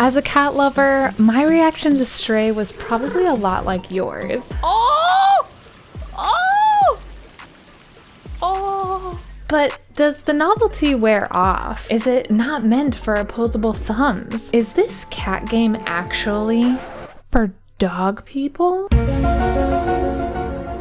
As a cat lover, my reaction to Stray was probably a lot like yours. Oh! Oh! Oh! But does the novelty wear off? Is it not meant for opposable thumbs? Is this cat game actually for dog people?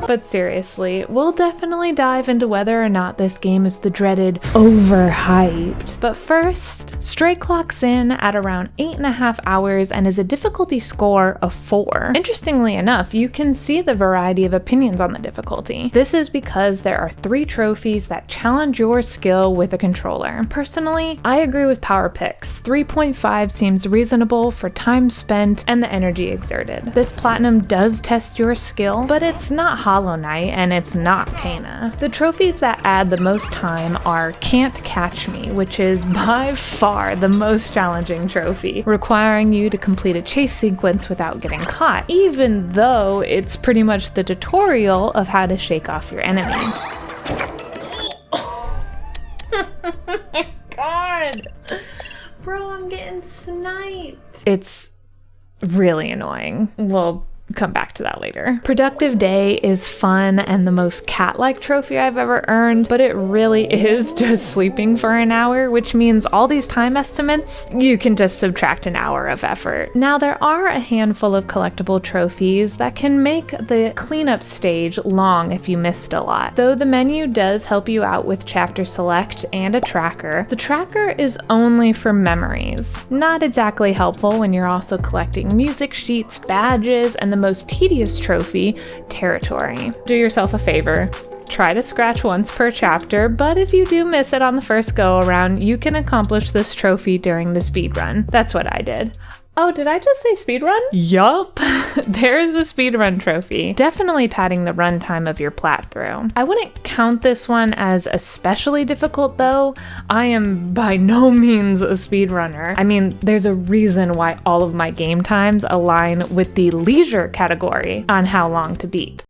But seriously, we'll definitely dive into whether or not this game is the dreaded overhyped. But first, Stray clocks in at around 8.5 hours and is a difficulty score of 4. Interestingly enough, you can see the variety of opinions on the difficulty. This is because there are 3 trophies that challenge your skill with a controller. Personally, I agree with Power Picks. 3.5 seems reasonable for time spent and the energy exerted. This platinum does test your skill, but it's not Hollow Knight and it's not Kena. The trophies that add the most time are Can't Catch Me, which is by far the most challenging trophy, requiring you to complete a chase sequence without getting caught, even though it's pretty much the tutorial of how to shake off your enemy. Oh my god! Bro, I'm getting sniped. It's really annoying. We'll come back to that later. Productive Day is fun and the most cat-like trophy I've ever earned, but it really is just sleeping for an hour, which means all these time estimates, you can just subtract an hour of effort. Now, there are a handful of collectible trophies that can make the cleanup stage long if you missed a lot. Though the menu does help you out with chapter select and a tracker, the tracker is only for memories. Not exactly helpful when you're also collecting music sheets, badges, and the most tedious trophy, territory. Do yourself a favor. Try to scratch once per chapter, but if you do miss it on the first go around, you can accomplish this trophy during the speedrun. That's what I did. Oh, did I just say speedrun? Yup. There's a speedrun trophy. Definitely padding the runtime of your plat through. I wouldn't count this one as especially difficult though. I am by no means a speedrunner. I mean, there's a reason why all of my game times align with the leisure category on how long to beat.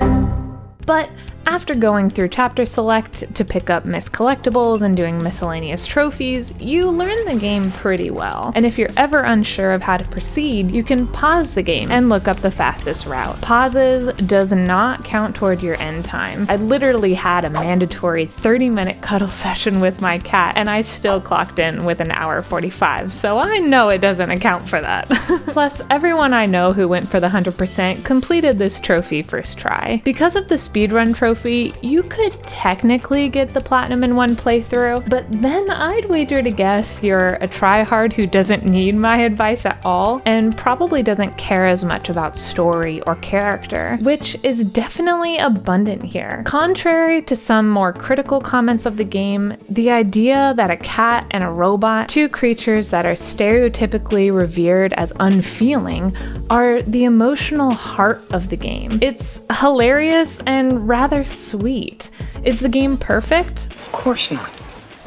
But after going through chapter select to pick up missed collectibles and doing miscellaneous trophies, you learn the game pretty well. And if you're ever unsure of how to proceed, you can pause the game and look up the fastest route. Pauses does not count toward your end time. I literally had a mandatory 30-minute cuddle session with my cat and I still clocked in with an hour 45, so I know it doesn't account for that. Plus, everyone I know who went for the 100% completed this trophy first try. Because of the speedrun trophy, you could technically get the platinum in one playthrough, but then I'd wager to guess you're a tryhard who doesn't need my advice at all and probably doesn't care as much about story or character, which is definitely abundant here. Contrary to some more critical comments of the game, the idea that a cat and a robot, 2 creatures that are stereotypically revered as unfeeling, are the emotional heart of the game. It's hilarious and rather sweet. Is the game perfect? Of course not.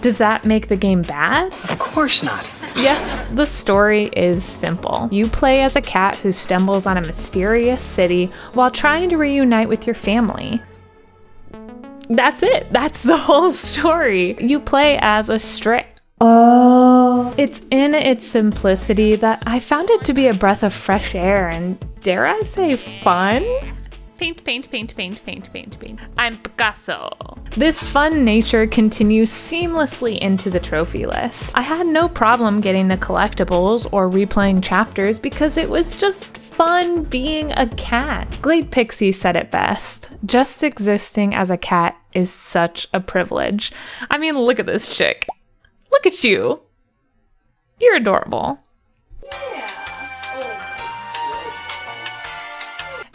Does that make the game bad? Of course not. Yes, the story is simple. You play as a cat who stumbles on a mysterious city while trying to reunite with your family. That's it. That's the whole story. You play as a stray. Oh. It's in its simplicity that I found it to be a breath of fresh air and, dare I say, fun? Paint, paint, paint, paint, paint, paint, paint. I'm Picasso. This fun nature continues seamlessly into the trophy list. I had no problem getting the collectibles or replaying chapters because it was just fun being a cat. Glade Pixie said it best. Just existing as a cat is such a privilege. I mean, look at this chick. Look at you. You're adorable.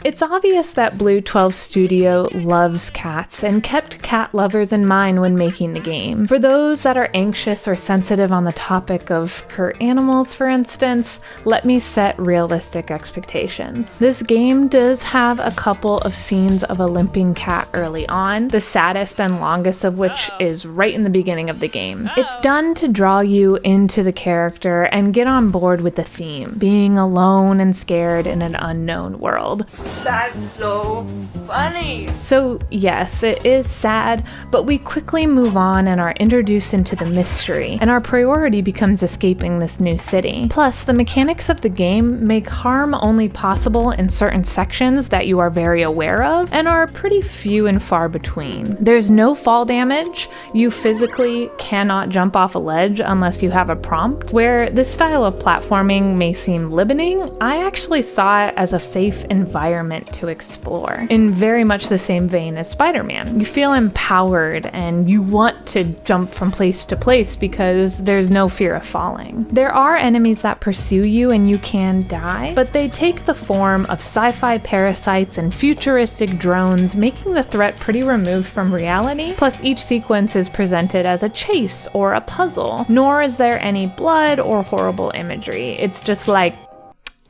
It's obvious that Blue 12 Studio loves cats and kept cat lovers in mind when making the game. For those that are anxious or sensitive on the topic of hurt animals, for instance, let me set realistic expectations. This game does have a couple of scenes of a limping cat early on, the saddest and longest of which is right in the beginning of the game. It's done to draw you into the character and get on board with the theme, being alone and scared in an unknown world. That's so funny. So yes, it is sad, but we quickly move on and are introduced into the mystery, and our priority becomes escaping this new city. Plus, the mechanics of the game make harm only possible in certain sections that you are very aware of, and are pretty few and far between. There's no fall damage, you physically cannot jump off a ledge unless you have a prompt. Where this style of platforming may seem limiting, I actually saw it as a safe environment to explore. In very much the same vein as Spider-Man. You feel empowered and you want to jump from place to place because there's no fear of falling. There are enemies that pursue you and you can die, but they take the form of sci-fi parasites and futuristic drones, making the threat pretty removed from reality. Plus, each sequence is presented as a chase or a puzzle, nor is there any blood or horrible imagery. It's just like,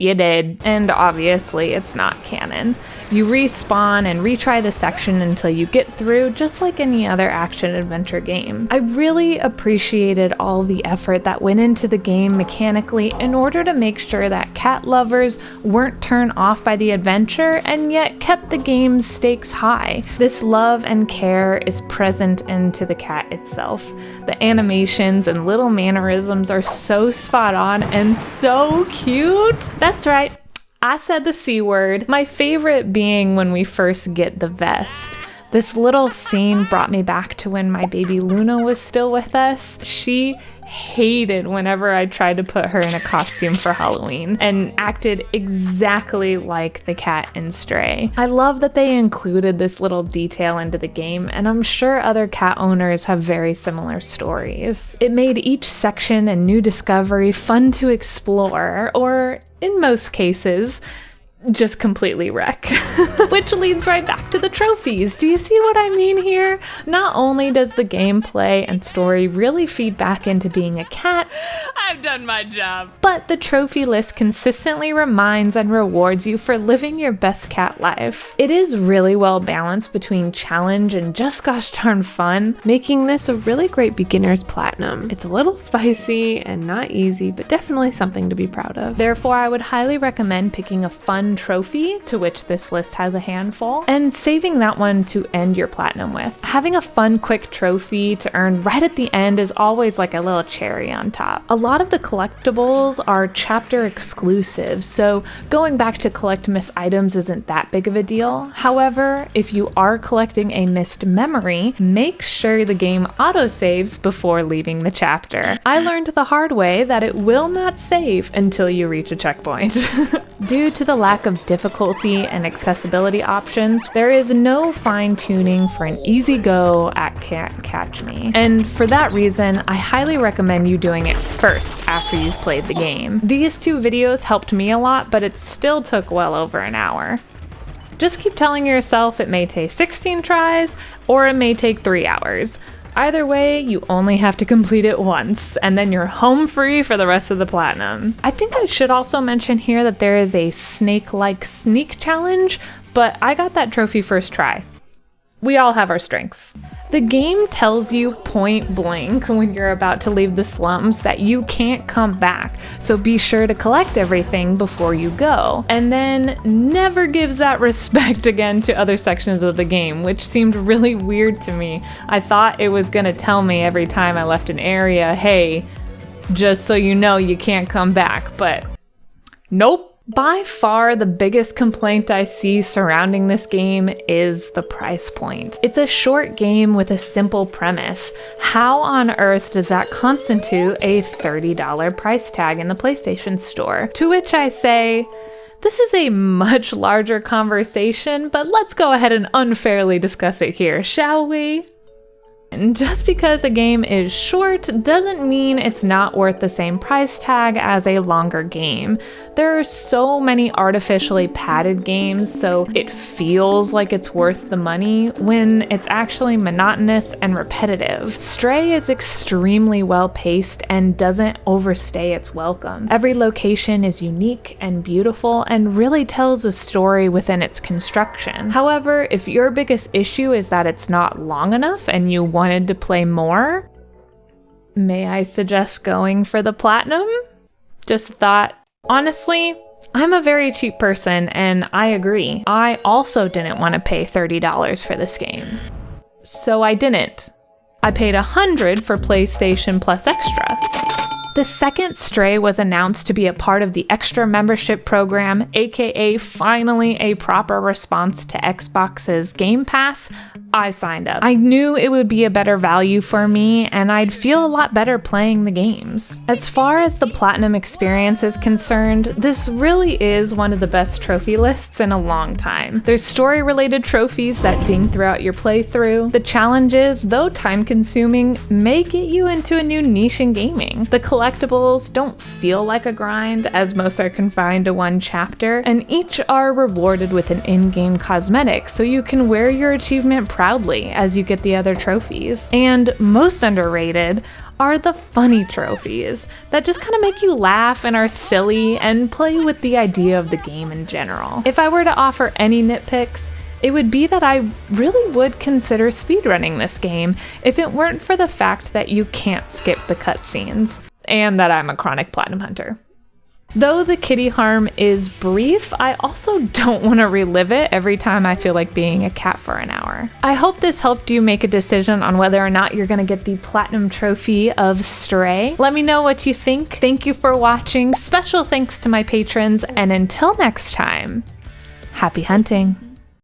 you did. And obviously it's not canon. You respawn and retry the section until you get through, just like any other action-adventure game. I really appreciated all the effort that went into the game mechanically in order to make sure that cat lovers weren't turned off by the adventure and yet kept the game's stakes high. This love and care is present into the cat itself. The animations and little mannerisms are so spot on and so cute. That's right, I said the C word. My favorite being when we first get the vest. This little scene brought me back to when my baby Luna was still with us. She hated whenever I tried to put her in a costume for Halloween and acted exactly like the cat in Stray. I love that they included this little detail into the game, and I'm sure other cat owners have very similar stories. It made each section and new discovery fun to explore, or in most cases, just completely wreck. Which leads right back to the trophies. Do you see what I mean here? Not only does the gameplay and story really feed back into being a cat, I've done my job, but the trophy list consistently reminds and rewards you for living your best cat life. It is really well balanced between challenge and just gosh darn fun, making this a really great beginner's platinum. It's a little spicy and not easy, but definitely something to be proud of. Therefore, I would highly recommend picking a fun trophy, to which this list has a handful, and saving that one to end your platinum with. Having a fun, quick trophy to earn right at the end is always like a little cherry on top. A lot of the collectibles are chapter exclusive, so going back to collect missed items isn't that big of a deal. However, if you are collecting a missed memory, make sure the game autosaves before leaving the chapter. I learned the hard way that it will not save until you reach a checkpoint. Due to the lack of difficulty and accessibility options, there is no fine-tuning for an easy go at Can't Catch Me. And for that reason, I highly recommend you doing it first after you've played the game. These two videos helped me a lot, but it still took well over an hour. Just keep telling yourself it may take 16 tries, or it may take 3 hours. Either way, you only have to complete it once, and then you're home free for the rest of the platinum. I think I should also mention here that there is a snake-like sneak challenge, but I got that trophy first try. We all have our strengths. The game tells you point blank when you're about to leave the slums that you can't come back, so be sure to collect everything before you go, and then never gives that respect again to other sections of the game, which seemed really weird to me. I thought it was gonna tell me every time I left an area, hey, just so you know you can't come back, but nope. By far, the biggest complaint I see surrounding this game is the price point. It's a short game with a simple premise. How on earth does that constitute a $30 price tag in the PlayStation Store? To which I say, this is a much larger conversation, but let's go ahead and unfairly discuss it here, shall we? And just because a game is short doesn't mean it's not worth the same price tag as a longer game. There are so many artificially padded games, so it feels like it's worth the money when it's actually monotonous and repetitive. Stray is extremely well paced and doesn't overstay its welcome. Every location is unique and beautiful and really tells a story within its construction. However, if your biggest issue is that it's not long enough and you wanted to play more, may I suggest going for the platinum? Just a thought. Honestly, I'm a very cheap person, and I agree. I also didn't want to pay $30 for this game. So I didn't. I paid $100 for PlayStation Plus Extra. The second Stray was announced to be a part of the Extra membership program, aka finally a proper response to Xbox's Game Pass, I signed up. I knew it would be a better value for me, and I'd feel a lot better playing the games. As far as the Platinum experience is concerned, this really is one of the best trophy lists in a long time. There's story-related trophies that ding throughout your playthrough. The challenges, though time-consuming, may get you into a new niche in gaming. The collectibles don't feel like a grind, as most are confined to one chapter, and each are rewarded with an in-game cosmetic, so you can wear your achievement proudly as you get the other trophies. And most underrated are the funny trophies that just kind of make you laugh and are silly and play with the idea of the game in general. If I were to offer any nitpicks, it would be that I really would consider speedrunning this game if it weren't for the fact that you can't skip the cutscenes, and that I'm a chronic platinum hunter. Though the kitty harm is brief, I also don't want to relive it every time I feel like being a cat for an hour. I hope this helped you make a decision on whether or not you're going to get the platinum trophy of Stray. Let me know what you think. Thank you for watching. Special thanks to my patrons, and until next time, happy hunting.